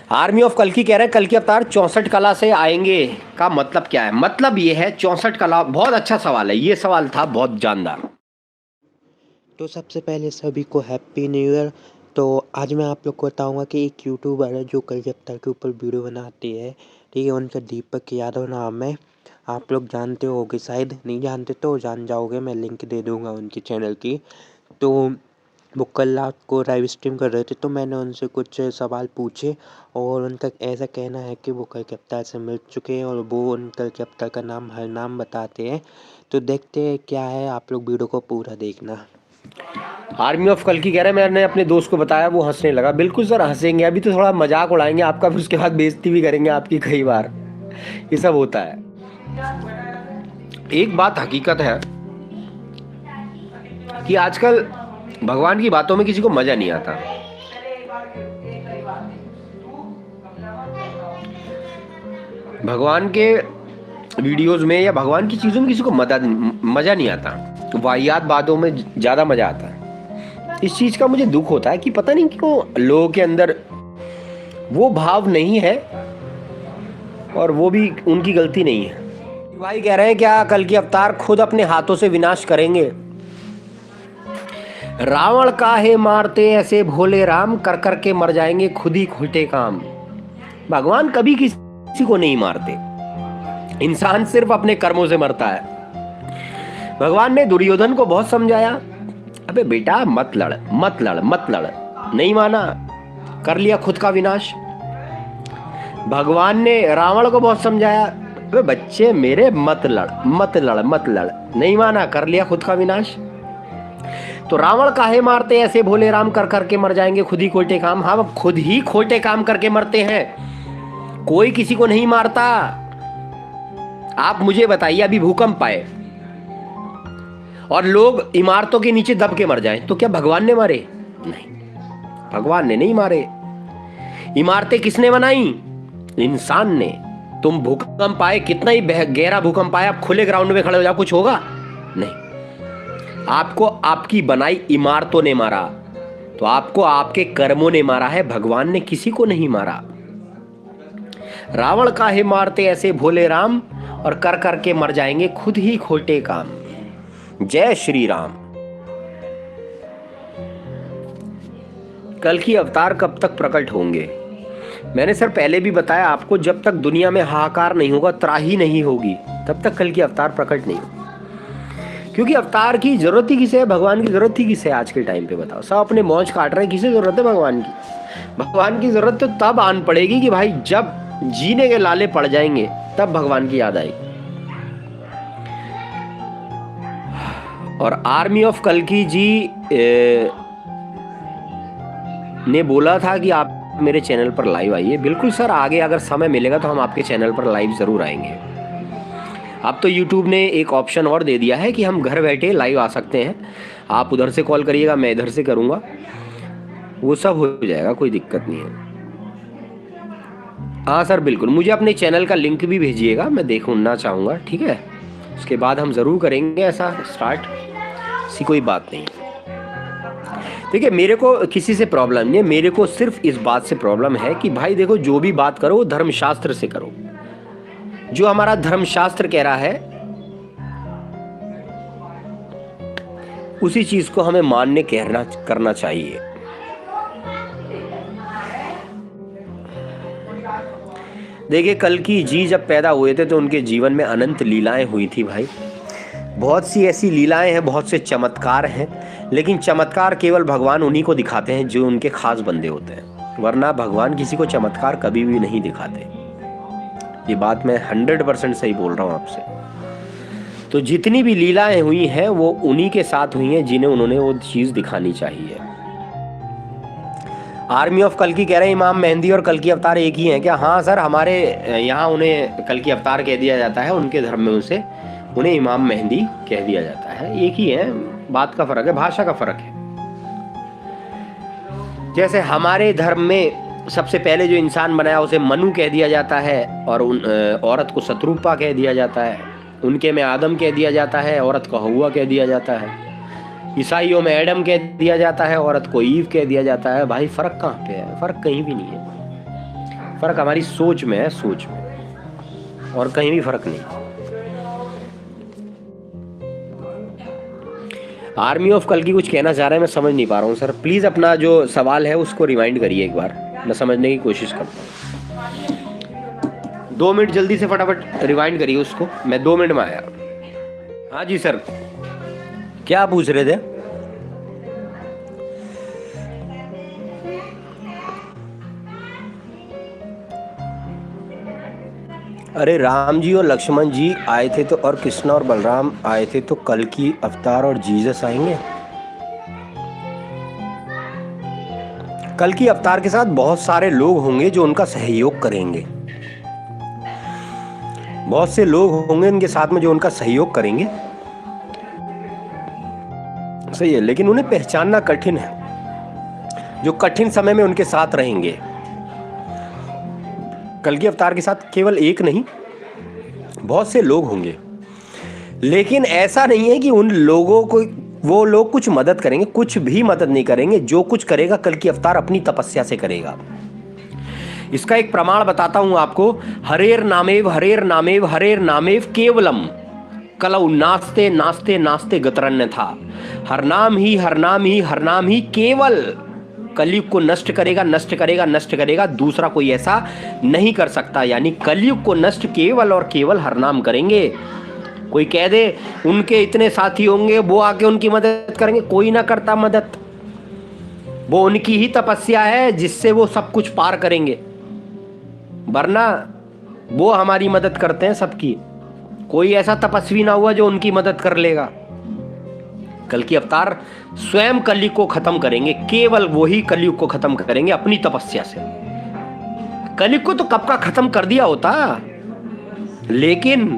Army of कल्कि कह रहे हैं कल्कि अवतार 64 कला से आएंगे का मतलब क्या है? मतलब ये है 64 कला। बहुत अच्छा सवाल है, ये सवाल था बहुत जानदार। तो सबसे पहले सभी को हैप्पी न्यू ईयर। तो आज मैं आप लोग को बताऊंगा कि एक यूट्यूबर है जो कल्कि अवतार के ऊपर वीडियो बनाती है। ठीक है, उनका दीपक यादव नाम है। आप लोग जानते होगे, शायद नहीं जानते तो जान जाओगे, मैं लिंक दे दूंगा उनकी चैनल की। तो वो कल रात को लाइव स्ट्रीम कर रहे थे, तो मैंने उनसे कुछ सवाल पूछे और उनका ऐसा कहना है कि वो कल्कि अवतार से मिल चुके हैं और वो उन कल्कि अवतार का नाम हर नाम बताते हैं। तो देखते हैं क्या है, आप लोग वीडियो को पूरा देखना। आर्मी ऑफ कल्कि कह रहे हैं मैंने अपने दोस्त को बताया, वो हंसने लगा। बिल्कुल सर, हंसेंगे। अभी तो थोड़ा मजाक उड़ाएंगे आपका, फिर उसके बाद बेइज्जती भी करेंगे आपकी कई बार। ये सब होता है। एक बात हकीकत है कि आजकल भगवान की बातों में किसी को मजा नहीं आता। भगवान के वीडियोस में या भगवान की चीजों में किसी को मजा नहीं आता। वाहियात बातों में ज्यादा मजा आता है। इस चीज का मुझे दुख होता है कि पता नहीं क्यों लोगों के अंदर वो भाव नहीं है, और वो भी उनकी गलती नहीं है। भाई कह रहे हैं क्या कल्कि अवतार खुद अपने हाथों से विनाश करेंगे? रावण काहे मारते ऐसे भोले राम, कर कर के मर जाएंगे खुद ही खोटे काम। भगवान कभी किसी को नहीं मारते, इंसान सिर्फ अपने कर्मों से मरता है। भगवान ने दुर्योधन को बहुत समझाया, अबे बेटा मत लड़ मत लड़ मत लड़, नहीं माना, कर लिया खुद का विनाश। भगवान ने रावण को बहुत समझाया, अबे बच्चे मेरे मत लड़ मत लड़ मत लड़, नहीं माना, कर लिया खुद का विनाश। तो रावण काहे मारते ऐसे भोले राम, कर करके मर जाएंगे खुद ही खोटे काम। हाँ, खुद ही खोटे काम करके मरते हैं, कोई किसी को नहीं मारता। आप मुझे बताइए, अभी भूकंप आए और लोग इमारतों के नीचे दब के मर जाएं, तो क्या भगवान ने मारे? नहीं, भगवान ने नहीं मारे। इमारतें किसने बनाई? इंसान ने। तुम भूकंप आए, कितना ही गहरा भूकंप आए, आप खुले ग्राउंड में खड़े हो जाओ, कुछ होगा? नहीं। आपको आपकी बनाई इमारतों ने मारा, तो आपको आपके कर्मों ने मारा है, भगवान ने किसी को नहीं मारा। रावण काहे मारते ऐसे भोले राम, और कर करके मर जाएंगे खुद ही खोटे काम। जय श्री राम। कल्कि अवतार कब तक प्रकट होंगे? मैंने सर पहले भी बताया आपको, जब तक दुनिया में हाहाकार नहीं होगा, त्राही नहीं होगी, तब तक कल्कि अवतार प्रकट नहीं होगा। क्योंकि अवतार की जरूरत ही किसे है? भगवान की जरूरत ही किसे है आज के टाइम पे? बताओ, सब अपने मौज काट रहे हैं, किसे जरूरत है भगवान की? भगवान की जरूरत तो तब आन पड़ेगी कि भाई जब जीने के लाले पड़ जाएंगे, तब भगवान की याद आएगी। और आर्मी ऑफ कल्कि जी ने बोला था कि आप मेरे चैनल पर लाइव आइए। बिल्कुल सर, आगे अगर समय मिलेगा तो हम आपके चैनल पर लाइव जरूर आएंगे। अब तो YouTube ने एक ऑप्शन और दे दिया है कि हम घर बैठे लाइव आ सकते हैं। आप उधर से कॉल करिएगा, मैं इधर से करूँगा, वो सब हो जाएगा, कोई दिक्कत नहीं है। हाँ सर बिल्कुल, मुझे अपने चैनल का लिंक भी भेजिएगा, मैं देखना चाहूँगा, ठीक है? उसके बाद हम ज़रूर करेंगे ऐसा स्टार्ट, ऐसी कोई बात नहीं। ठीक है, मेरे को किसी से प्रॉब्लम नहीं है, मेरे को सिर्फ इस बात से प्रॉब्लम है कि भाई देखो, जो भी बात करो वो धर्मशास्त्र से करो। जो हमारा धर्मशास्त्र कह रहा है उसी चीज को हमें मानने करना चाहिए। देखिए, कल्कि जी जब पैदा हुए थे तो उनके जीवन में अनंत लीलाएं हुई थी भाई। बहुत सी ऐसी लीलाएं हैं, बहुत से चमत्कार हैं, लेकिन चमत्कार केवल भगवान उन्हीं को दिखाते हैं जो उनके खास बंदे होते हैं, वरना भगवान किसी को चमत्कार कभी भी नहीं दिखाते। ये बात मैं 100% सही बोल रहा हूँ आपसे। तो जितनी भी लीलाएं हुई हैं वो उन्हीं के साथ हुई हैं जिन्हें उन्होंने वो चीज दिखानी चाहिए। आर्मी ऑफ कल्कि कह रहे हैं इमाम मेहंदी और कल्कि अवतार एक ही हैं क्या? हाँ सर, हमारे यहाँ उन्हें कल्कि अवतार कह दिया जाता है, उनके धर्म में उन्हें इमाम मेहंदी कह दिया जाता है। एक ही है, बात का फर्क है, भाषा का फर्क है। जैसे हमारे धर्म में सबसे पहले जो इंसान बनाया उसे मनु कह दिया जाता है, और औरत को शत्रुपा कह दिया जाता है। उनके में आदम कह दिया जाता है, औरत को हव्वा कह दिया जाता है। ईसाइयों में एडम कह दिया जाता है, औरत को ईव कह दिया जाता है। भाई फर्क कहाँ पे है? फर्क कहीं भी नहीं है। फर्क हमारी सोच में है, सोच में, और कहीं भी फर्क नहीं। आर्मी ऑफ कल्कि कुछ कहना चाह रहा है, मैं समझ नहीं पा रहा हूँ सर। प्लीज अपना जो सवाल है उसको रिमाइंड करिए एक बार, मैं समझने की कोशिश करता हूँ। 2 मिनट जल्दी से फटाफट रिवाइंड करिए उसको, मैं 2 मिनट में आया। हाँ जी सर, क्या पूछ रहे थे? अरे राम जी और लक्ष्मण जी आए थे तो, और कृष्ण और बलराम आए थे तो कल्कि अवतार और जीसस आएंगे। कल्कि अवतार के साथ बहुत सारे लोग होंगे जो उनका सहयोग करेंगे, बहुत से लोग होंगे उनके साथ में जो उनका सहयोग करेंगे, सही है, लेकिन उन्हें पहचानना कठिन है जो कठिन समय में उनके साथ रहेंगे। कल्कि अवतार के साथ केवल एक नहीं, बहुत से लोग होंगे, लेकिन ऐसा नहीं है कि उन लोगों को वो लोग कुछ मदद करेंगे, कुछ भी मदद नहीं करेंगे। जो कुछ करेगा कल्कि अवतार अपनी तपस्या से करेगा। इसका एक प्रमाण बताता हूं आपको। हरेर नामेव हरेर नामेव हरेर नामेव केवलम कलौ नास्ते नास्ते नास्ते गतरन्य था। हर नाम ही हर नाम ही हर नाम ही केवल कलयुग को नष्ट करेगा, नष्ट करेगा, नष्ट करेगा, दूसरा कोई ऐसा नहीं कर सकता। यानी कलयुग को नष्ट केवल और केवल हर नाम करेंगे। कोई कह दे उनके इतने साथी होंगे वो आके उनकी मदद करेंगे, कोई ना करता मदद। वो उनकी ही तपस्या है जिससे वो सब कुछ पार करेंगे, वरना वो हमारी मदद करते हैं सबकी। कोई ऐसा तपस्वी ना हुआ जो उनकी मदद कर लेगा। कल्कि अवतार स्वयं कलयुग को खत्म करेंगे, केवल वो ही कलयुग को खत्म करेंगे अपनी तपस्या से। कलयुग को तो कब का खत्म कर दिया होता, लेकिन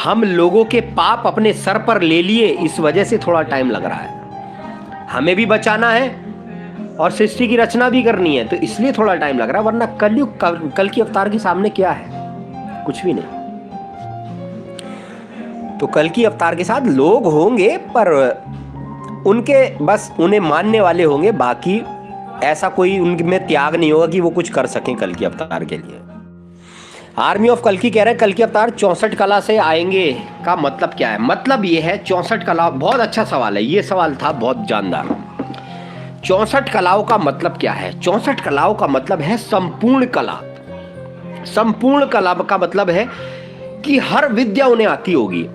हम लोगों के पाप अपने सर पर ले लिए, इस वजह से थोड़ा टाइम लग रहा है। हमें भी बचाना है और सृष्टि की रचना भी करनी है, तो इसलिए थोड़ा टाइम लग रहा है, वरना कलयुग कल्कि अवतार के सामने क्या है, कुछ भी नहीं। तो कल्कि अवतार के साथ लोग होंगे, पर उनके बस उन्हें मानने वाले होंगे, बाकी ऐसा कोई उनमें त्याग नहीं होगा कि वो कुछ कर सकें कल्कि अवतार के लिए। आर्मी ऑफ कल्कि कह रहे हैं कल्कि अवतार 64 कला से आएंगे का मतलब क्या है? मतलब ये है 64 कला, बहुत अच्छा सवाल है, ये सवाल था बहुत जानदार। 64 कलाओं का मतलब क्या है? 64 कलाओं का मतलब है संपूर्ण कला। संपूर्ण कला का मतलब है कि हर विद्या उन्हें आती होगी,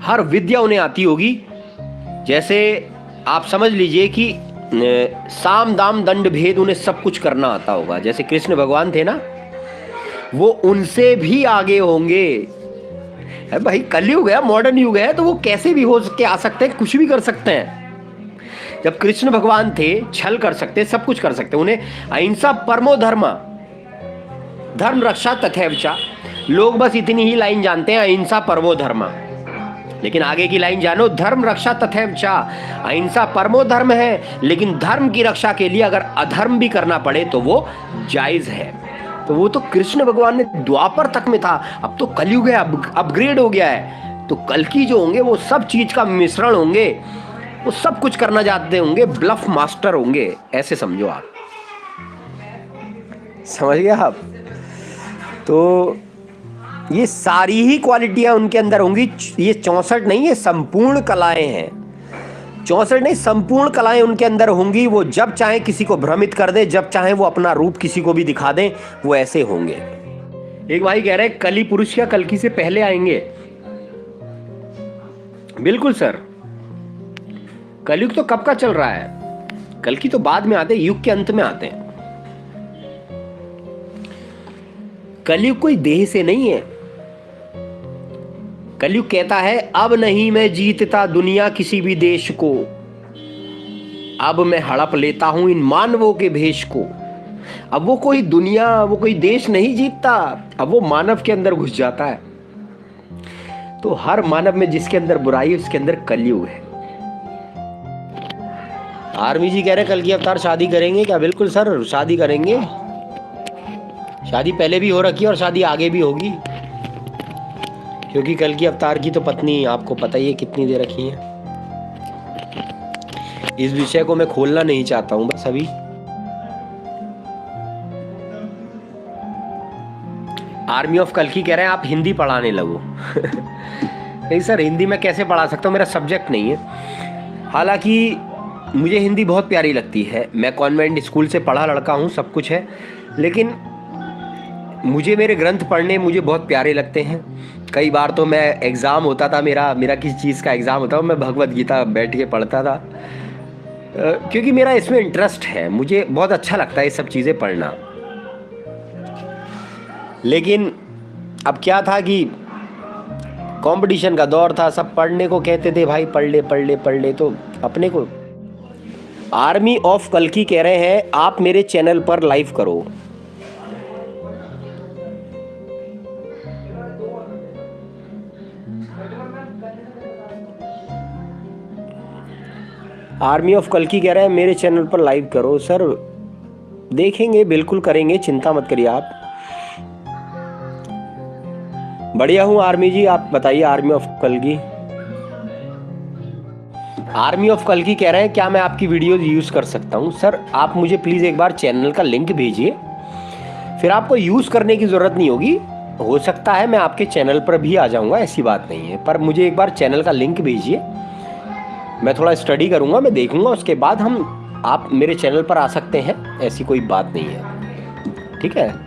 हर विद्या उन्हें आती होगी। जैसे आप समझ लीजिए कि साम दाम दंड भेद उन्हें सब कुछ करना आता होगा। जैसे कृष्ण भगवान थे ना, वो उनसे भी आगे होंगे। भाई कलयुग है, मॉडर्न युग है, तो वो कैसे भी हो के आ सकते हैं, कुछ भी कर सकते हैं। जब कृष्ण भगवान थे, छल कर सकते, सब कुछ कर सकते। उन्हें अहिंसा परमो धर्म, धर्म रक्षा तथैव च। लोग बस इतनी ही लाइन जानते हैं, अहिंसा परमो धर्म, लेकिन आगे की लाइन जानो, धर्म रक्षा तथैव च। अहिंसा परमो धर्म है, लेकिन धर्म की रक्षा के लिए अगर अधर्म भी करना पड़े तो वो जायज है। तो वो तो कृष्ण भगवान ने द्वापर तक में था, अब तो कलयुग है, अपग्रेड हो गया है। तो कल्कि जो होंगे वो सब चीज का मिश्रण होंगे, वो सब कुछ करना जानते होंगे, ब्लफ मास्टर होंगे, ऐसे समझो आप। समझ गए आप? तो ये सारी ही क्वालिटियां उनके अंदर होंगी। ये 64 नहीं, ये संपूर्ण कलाएं हैं। 64 नहीं, संपूर्ण कलाएं उनके अंदर होंगी। वो जब चाहे किसी को भ्रमित कर दे, जब चाहे वो अपना रूप किसी को भी दिखा दें, वो ऐसे होंगे। एक भाई कह रहे हैं कली पुरुष क्या कल्कि से पहले आएंगे? बिल्कुल सर, कलयुग तो कब का चल रहा है, कल्कि तो बाद में आते हैं, युग के अंत में आते हैं। कलयुग कोई देह से नहीं है। कलयुग कहता है अब नहीं मैं जीतता दुनिया किसी भी देश को, अब मैं हड़प लेता हूं इन मानवों के भेष को। अब वो कोई दुनिया, वो कोई देश नहीं जीतता, अब वो मानव के अंदर घुस जाता है। तो हर मानव में जिसके अंदर बुराई है उसके अंदर कलयुग है। आर्मी जी कह रहे कल्कि अवतार शादी करेंगे क्या? बिल्कुल सर, शादी करेंगे। शादी पहले भी हो रखी है और शादी आगे भी होगी, क्योंकि कल्कि अवतार की तो पत्नी आपको पता ही है कितनी दे रखी है। इस विषय को मैं खोलना नहीं चाहता हूं बस अभी। आर्मी ऑफ कल्कि कह रहे हैं आप हिंदी पढ़ाने लगो। नहीं सर, हिंदी मैं कैसे पढ़ा सकता हूँ, मेरा सब्जेक्ट नहीं है। हालांकि मुझे हिंदी बहुत प्यारी लगती है, मैं कॉन्वेंट स्कूल से पढ़ा लड़का हूँ, सब कुछ है, लेकिन मुझे मेरे ग्रंथ पढ़ने मुझे बहुत प्यारे लगते हैं। कई बार तो मैं एग्ज़ाम होता था, मेरा किसी चीज़ का एग्ज़ाम होता था, मैं भगवत गीता बैठ के पढ़ता था, क्योंकि मेरा इसमें इंटरेस्ट है, मुझे बहुत अच्छा लगता है ये सब चीज़ें पढ़ना। लेकिन अब क्या था कि कंपटीशन का दौर था, सब पढ़ने को कहते थे, भाई पढ़ ले पढ़ ले पढ़ ले, तो अपने को। आर्मी ऑफ कल्कि कह रहे हैं आप मेरे चैनल पर लाइव करो। आर्मी ऑफ कल्कि कह रहे हैं मेरे चैनल पर लाइव करो। सर देखेंगे, बिल्कुल करेंगे, चिंता मत करिए आप। बढ़िया हूँ आर्मी जी, आप बताइए। आर्मी ऑफ कल्कि, आर्मी ऑफ कल्कि कह रहे हैं क्या मैं आपकी वीडियोस यूज़ कर सकता हूँ। सर आप मुझे प्लीज़ एक बार चैनल का लिंक भेजिए, फिर आपको यूज़ करने की ज़रूरत नहीं होगी। हो सकता है मैं आपके चैनल पर भी आ जाऊँगा, ऐसी बात नहीं है, पर मुझे एक बार चैनल का लिंक भेजिए, मैं थोड़ा स्टडी करूँगा, मैं देखूँगा, उसके बाद आप मेरे चैनल पर आ सकते हैं, ऐसी कोई बात नहीं है, ठीक है।